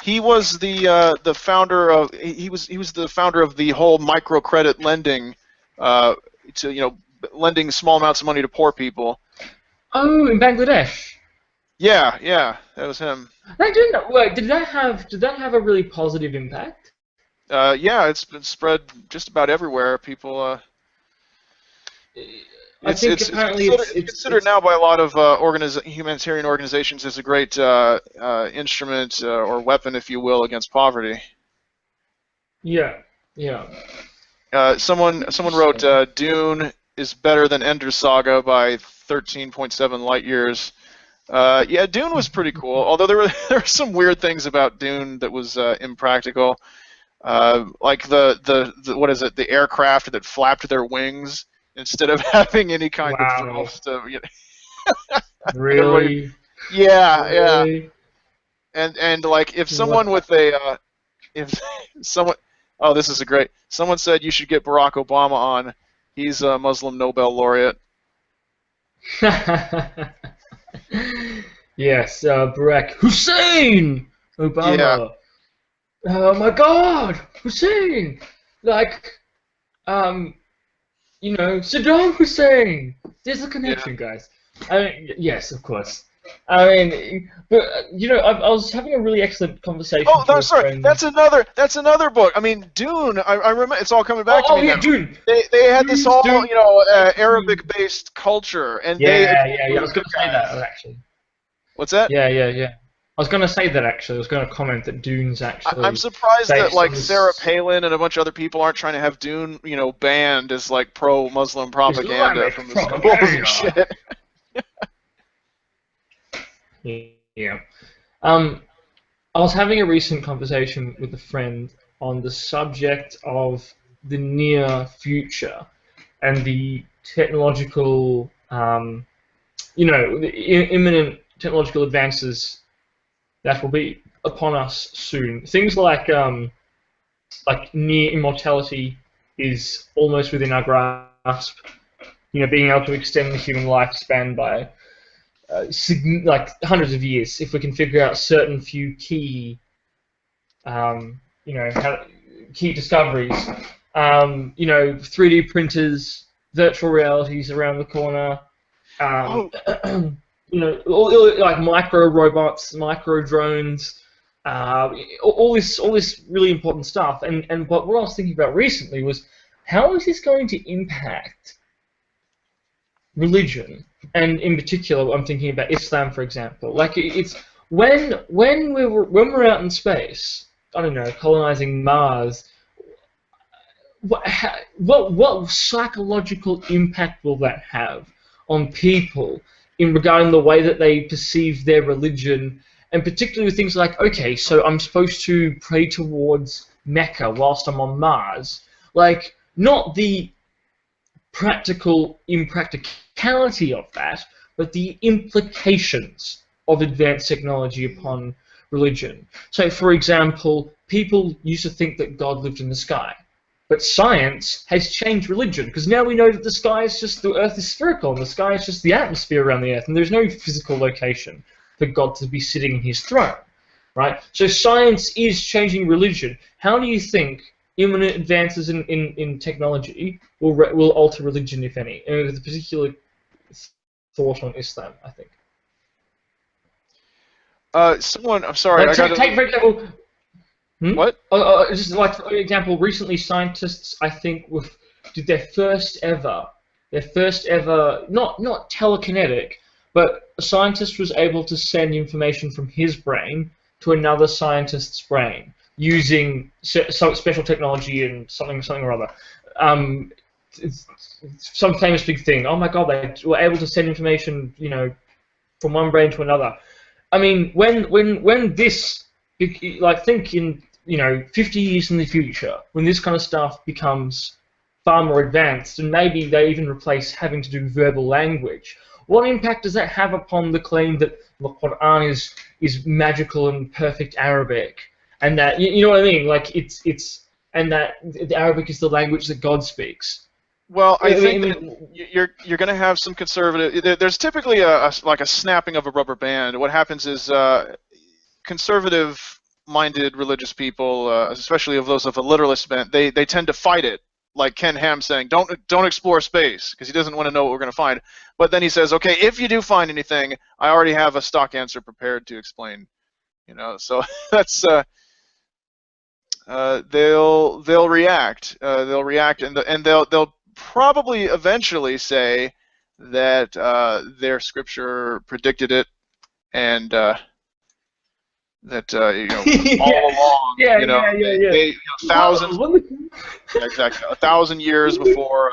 He was the founder of. He was the founder of the whole microcredit lending, to lending small amounts of money to poor people. Oh, in Bangladesh. Yeah, that was him. Did that have a really positive impact? Yeah, it's been spread just about everywhere. People. It's considered now by a lot of humanitarian organizations as a great instrument or weapon, if you will, against poverty. Yeah. Someone wrote Dune is better than Ender Saga by 13.7 light years. Yeah, Dune was pretty cool. Although there were some weird things about Dune that was impractical. Like the what is it? The aircraft that flapped their wings instead of having any kind of Wow. thrust. Really? Yeah, yeah. Really? And like if someone with a if someone oh this is a great someone said you should get Barack Obama on. He's a Muslim Nobel laureate. Yes, Barack Hussein Obama. Yeah. Oh my God, Hussein! Like, you know, Saddam Hussein. There's a connection, guys. I mean, yes, of course. I mean, but you know, I was having a really excellent conversation. Oh, with a sorry. friend. That's another book. I mean, Dune. I remember. It's all coming back to me yeah, now. Dune. They had this whole Dune. Arabic-based culture, and Yeah. I was going to say that actually. What's that? Yeah. I was going to say that actually. I was going to comment that Dune's actually. I'm surprised that like this... Sarah Palin and a bunch of other people aren't trying to have Dune, banned as like pro-Muslim propaganda from the schools and shit. Yeah. I was having a recent conversation with a friend on the subject of the near future and the technological, the imminent technological advances that will be upon us soon. Things like near immortality is almost within our grasp. You know, being able to extend the human lifespan by like hundreds of years if we can figure out certain few key, key discoveries. 3D printers, virtual realities around the corner. Like micro robots, micro drones, all this really important stuff. And what I was thinking about recently was how is this going to impact religion? And in particular, I'm thinking about Islam, for example. Like it's when we're out in space, I don't know, colonizing Mars. What psychological impact will that have on people in regarding the way that they perceive their religion, and particularly with things like, okay, so I'm supposed to pray towards Mecca whilst I'm on Mars, like not the practical impracticality of that, but the implications of advanced technology upon religion. So, for example, people used to think that God lived in the sky, but science has changed religion because now we know that the Earth is spherical, and the sky is just the atmosphere around the Earth, and there's no physical location for God to be sitting in His throne, right? So science is changing religion. How do you think imminent advances in technology will alter religion, if any? And with a particular thought on Islam, I think. I'm sorry. Like, take for example. What? Just like for example, recently scientists, I think, did their first ever, not telekinetic, but a scientist was able to send information from his brain to another scientist's brain using some special technology and something or other. It's some famous big thing. Oh my God, they were able to send information, from one brain to another. I mean, when this, like, think in 50 years in the future, when this kind of stuff becomes far more advanced, and maybe they even replace having to do verbal language, what impact does that have upon the claim that the Quran is magical and perfect Arabic, and that you know what I mean? Like and that the Arabic is the language that God speaks. Well, I think that you're going to have some conservative. There's typically a snapping of a rubber band. What happens is conservative-minded religious people, especially of those of a literalist bent, they tend to fight it. Like Ken Ham saying, don't explore space, because he doesn't want to know what we're going to find. But then he says, okay, if you do find anything, I already have a stock answer prepared to explain. So that's they'll react. They'll react, and they'll probably eventually say that their scripture predicted it, and that all along, they thousands, exactly 1,000 years before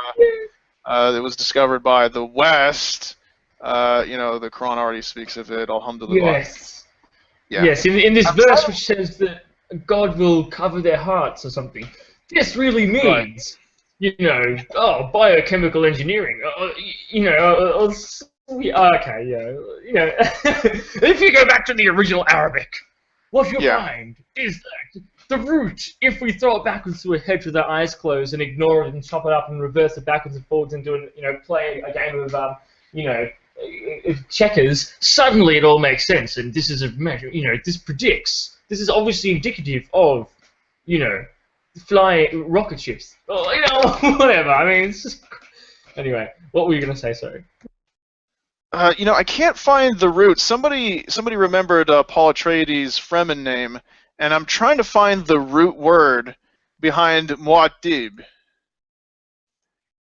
it was discovered by the West. The Quran already speaks of it. Alhamdulillah. Yes. Yeah. Yes. In this verse, which says that God will cover their hearts or something, this really means, biochemical engineering. If you go back to the original Arabic, what you'll find is that the root, if we throw it backwards to a hedge with our eyes closed and ignore it and chop it up and reverse it backwards and forwards and play a game of checkers, suddenly it all makes sense, and this is a measure. This predicts. This is obviously indicative of, flying rocket ships. Whatever. I mean, it's just. Anyway, what were you gonna say? Sorry. I can't find the root. Somebody remembered Paul Atreides' Fremen name, and I'm trying to find the root word behind Mu'addib.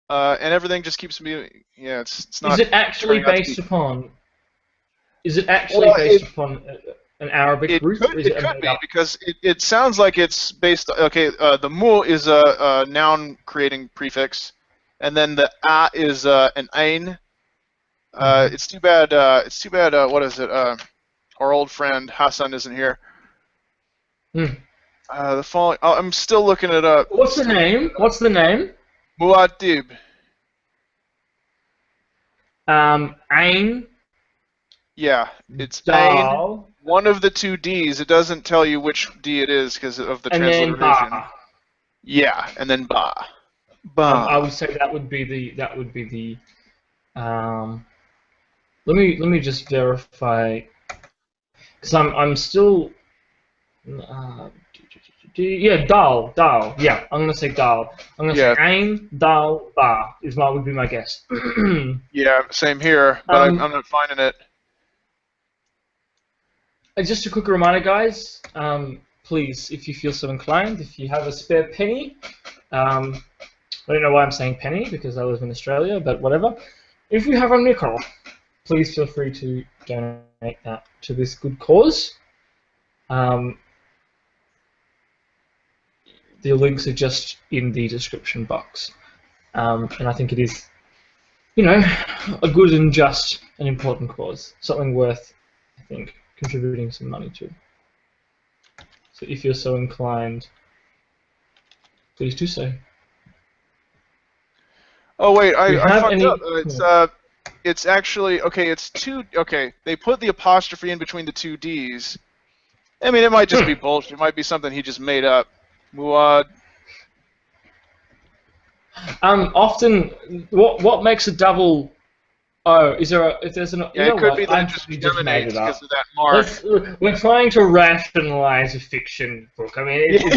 And everything just keeps me. Yeah, it's not. Is it actually based upon? Is it actually based upon an Arabic root? It could be because it sounds like it's based. Okay, the mu is a noun creating prefix, and then the a is an ain. It's too bad. What is it? Our old friend Hassan isn't here. The following. I'm still looking it up. What's the name? Mu'addib. Ain. Yeah, it's Dal. Ain. One of the two D's. It doesn't tell you which D it is because of the transliteration. Ba. Yeah, and then ba. I would say that would be the. Let me just verify, because I'm still. Dal. Yeah, I'm gonna say dal. I'm gonna say ain, dal, ba would be my guess. Yeah, same here, but I'm not finding it. Just a quick reminder, guys. Please, if you feel so inclined, if you have a spare penny, I don't know why I'm saying penny because I live in Australia, but whatever. If you have a nickel, please feel free to donate that to this good cause. The links are just in the description box. And I think it is, a good and just and important cause. Something worth, I think, contributing some money to. So if you're so inclined, please do so. Oh wait, I fucked up. It's actually, it's two, they put the apostrophe in between the two D's. I mean, it might just be bullshit. It might be something he just made up. Muad. Often, what makes a double O? Is there if there's an? Yeah, it could be that it just germinates because of that mark. We're trying to rationalize a fiction book. I mean, he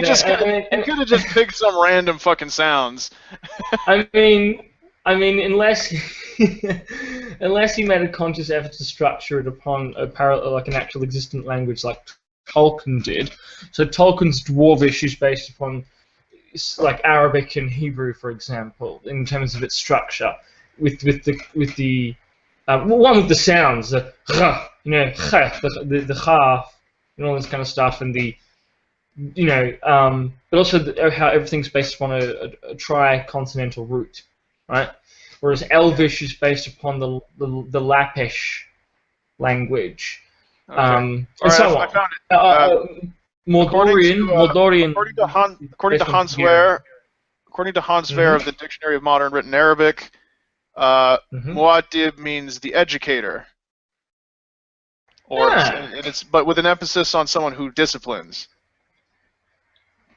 could have just picked some random fucking sounds. I mean, unless unless he made a conscious effort to structure it upon like an actual existent language, like Tolkien did. So Tolkien's Dwarvish is based upon like Arabic and Hebrew, for example, in terms of its structure, with the one with the sounds, the kha, the kha, and all this kind of stuff, and the but also how everything's based upon a tri-consonantal root, right? Whereas Elvish is based upon the Lappish language. Okay. And so on. I found it. Mordorian. According to Hans Wehr of the Dictionary of Modern Written Arabic, Mu'addib means the educator, but with an emphasis on someone who disciplines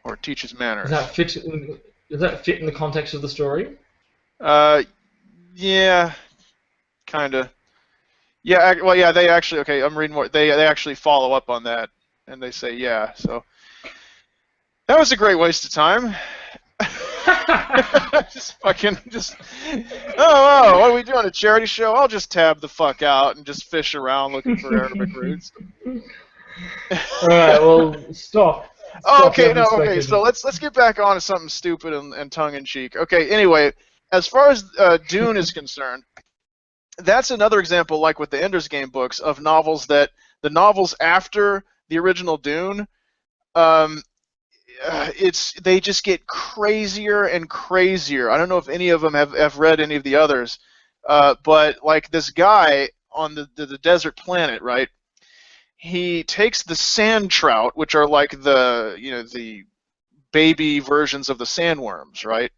or teaches manners. Does that fit in the context of the story? Yeah, kinda. Yeah, well, yeah, they actually, I'm reading more. They actually follow up on that, and they say, yeah, so that was a great waste of time. What are we doing, a charity show? I'll just tab the fuck out and just fish around looking for Arabic roots. Alright, well, stop. So let's get back on to something stupid and tongue-in-cheek. Okay, anyway, as far as Dune is concerned, that's another example, like with the Ender's Game books, of novels that the novels after the original Dune, they just get crazier and crazier. I don't know if any of them have read any of the others, but like this guy on the desert planet, right? He takes the sand trout, which are like the baby versions of the sandworms, right?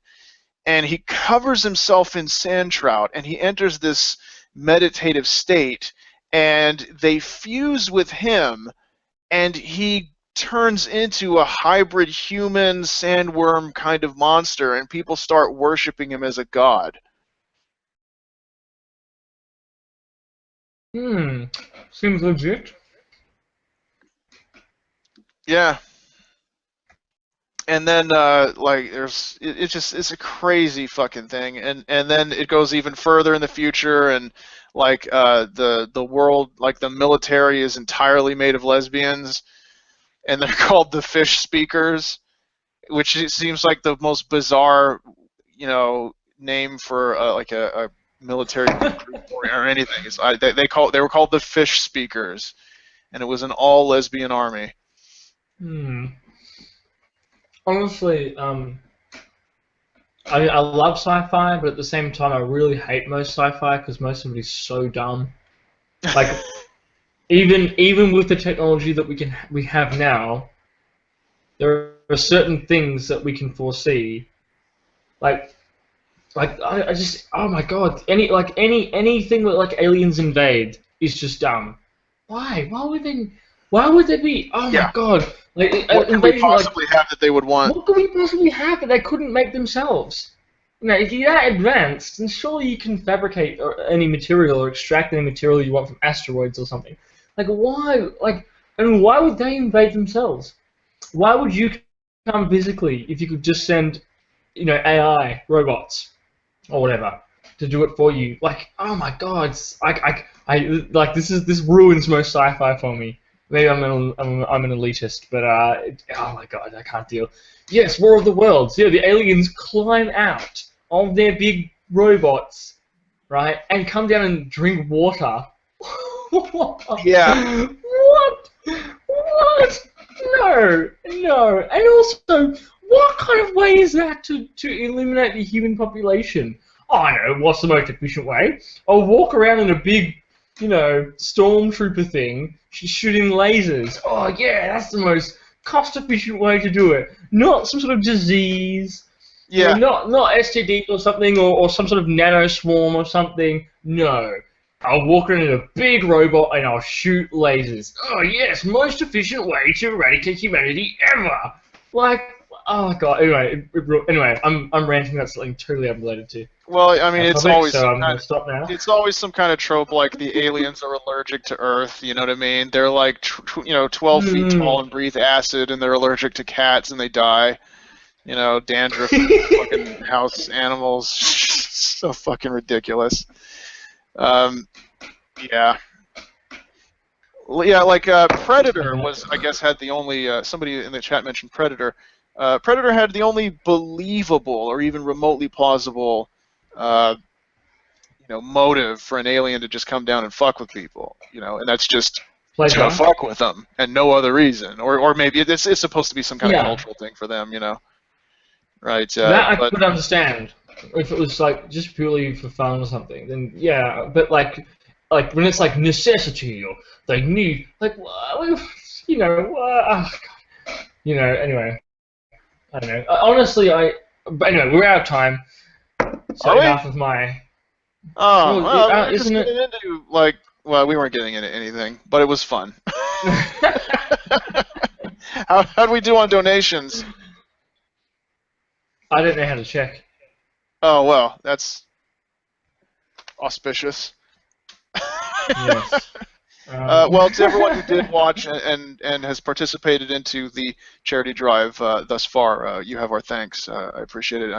And he covers himself in sand trout, and he enters this meditative state, and they fuse with him, and he turns into a hybrid human sandworm kind of monster, and people start worshiping him as a god. Seems legit. Yeah. And then it's a crazy fucking thing, and then it goes even further in the future, and like the world, like the military is entirely made of lesbians, and they're called the fish speakers, which seems like the most bizarre, name for like a military group or anything. They were called the fish speakers, and it was an all lesbian army. Honestly, I love sci-fi, but at the same time, I really hate most sci-fi because most of it is so dumb. Like, even with the technology that we have now, there are certain things that we can foresee. Like I just, oh my god, anything that like aliens invade is just dumb. Why? Why would they be? Oh my god. Like, what could we possibly have that they would want? What could we possibly have that they couldn't make themselves? If you're that advanced, then surely you can fabricate any material or extract any material you want from asteroids or something. Like, why? Why would they invade themselves? Why would you come physically if you could just send, AI robots or whatever to do it for you? Like, oh my god, this ruins most sci-fi for me. Maybe I'm an elitist, but oh my god, I can't deal. Yes, War of the Worlds. Yeah, the aliens climb out of their big robots, right, and come down and drink water. Yeah. What? No. And also, what kind of way is that to eliminate the human population? Oh, I know. What's the most efficient way? I'll walk around in a big, stormtrooper thing, shooting lasers. Oh, yeah, that's the most cost-efficient way to do it. Not some sort of disease. Yeah. Not STD or something, or some sort of nano swarm or something. No. I'll walk around in a big robot and I'll shoot lasers. Oh, yes, most efficient way to eradicate humanity ever. Like, oh god. Anyway, I'm ranting about something totally unrelated to. Well, I mean, it's always so I'm gonna stop now. It's always some kind of trope, like the aliens are allergic to Earth. You know what I mean? They're like 12 feet tall and breathe acid, and they're allergic to cats and they die. Dandruff, fucking house animals. So fucking ridiculous. Yeah. Yeah, like Predator was, I guess, had the only. Somebody in the chat mentioned Predator. Predator had the only believable or even remotely plausible, motive for an alien to just come down and fuck with people. And that's just to fuck with them and no other reason. Or maybe it's supposed to be some kind of cultural thing for them. Right? That I could understand if it was like just purely for fun or something. Then yeah, but like when it's like necessity or they need anyway. I don't know. Honestly, but anyway, we're out of time. So enough of my. Isn't it? Into, we weren't getting into anything, but it was fun. How'd we do on donations? I don't know how to check. Oh well, that's auspicious. Yes. Well, to everyone who did watch and has participated into the charity drive thus far, you have our thanks. I appreciate it.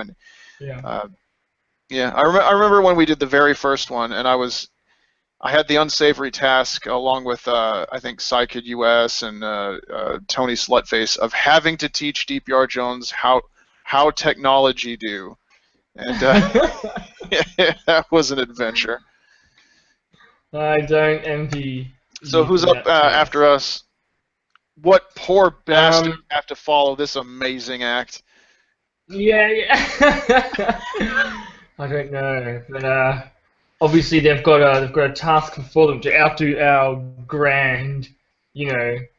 I remember when we did the very first one, and I had the unsavory task along with I think Psykid US and Tony Slutface of having to teach Deep Yard Jones how technology do, and that was an adventure. I don't envy. So who's up after us? What poor bastard have to follow this amazing act? Yeah. I don't know, but obviously they've got a task before them to outdo our grand,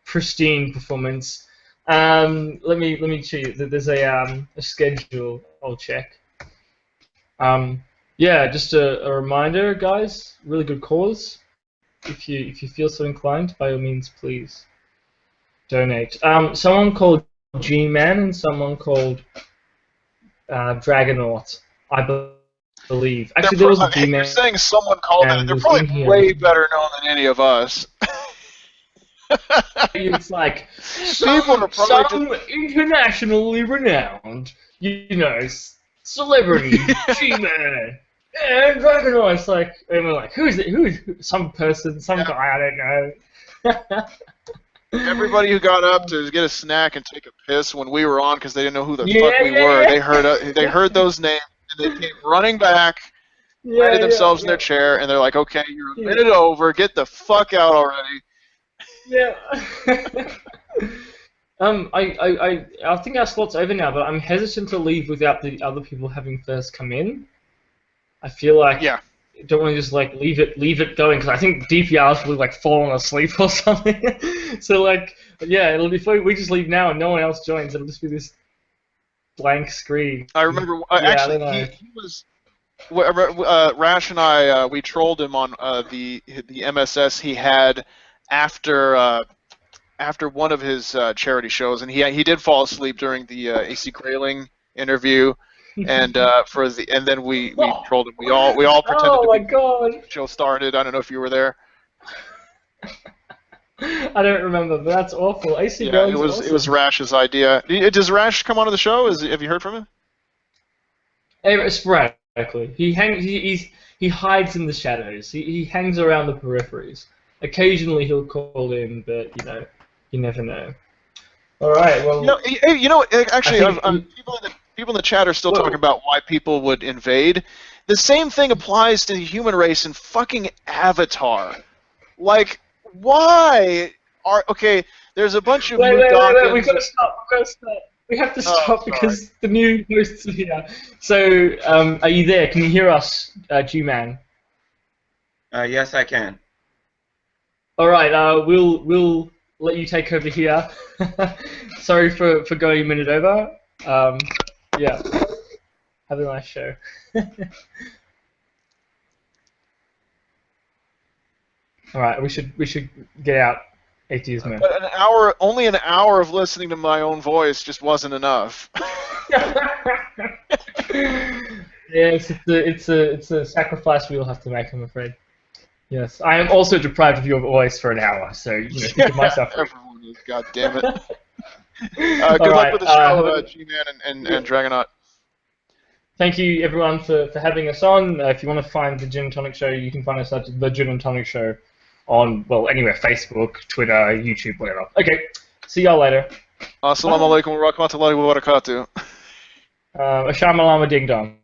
pristine performance. Let me check. There's a schedule. I'll check. Yeah, just a reminder, guys. Really good cause. If you feel so inclined, by all means, please donate. Someone called G-Man and someone called Dragonaut, I believe. Actually, there was a G-Man. You're saying someone called that. They're probably way better known than any of us. It's like some internationally renowned, celebrity, G-Man, and Dragonaut. It's like, and we're like, who's it? Who's some person, some guy? I don't know. Everybody who got up to get a snack and take a piss when we were on because they didn't know who the fuck we were. They heard those names and they came running back, landed themselves in their chair, and they're like, "Okay, you're a minute over. Get the fuck out already." Yeah. I think our slot's over now, but I'm hesitant to leave without the other people having first come in. I feel like don't want to just like leave it going because I think DPR's probably like fallen asleep or something. So like it'll be if we just leave now and no one else joins, it'll just be this blank screen. I remember he was Rash and I we trolled him on the MSS he had after one of his charity shows, and he did fall asleep during the AC Grayling interview. And then we trolled him. We all pretended. Oh my god! The show started. I don't know if you were there. I don't remember, but that's awful. AC Grayling. It was Rash's idea. Does Rash come onto the show? Have you heard from him? Sporadically. He hides in the shadows. He hangs around the peripheries. Occasionally he'll call in, but you never know. All right. Well. Actually, people in the chat are still talking about why people would invade. The same thing applies to the human race in fucking Avatar. Like, why are... Okay, there's a bunch of... Wait, we've got to stop. We have to stop because the new hosts are here. So, are you there? Can you hear us, G-Man? Yes, I can. All right, we'll let you take over here. Sorry for going a minute over. Yeah. Have a nice show. All right, we should get out Atheismo. But only an hour of listening to my own voice just wasn't enough. Yes, it's a sacrifice we'll have to make, I'm afraid. Yes, I am also deprived of your voice for an hour, so think of myself. Everyone is, God damn it. Good luck with the show, G-Man and Dragonaut. Thank you, everyone, for having us on. If you want to find the Gin and Tonic Show, you can find us at the Gin and Tonic Show on, anywhere, Facebook, Twitter, YouTube, whatever. Okay, see y'all later. Assalamu alaikum wa rahmatullahi wa barakatuh. Ashama lama ding dong.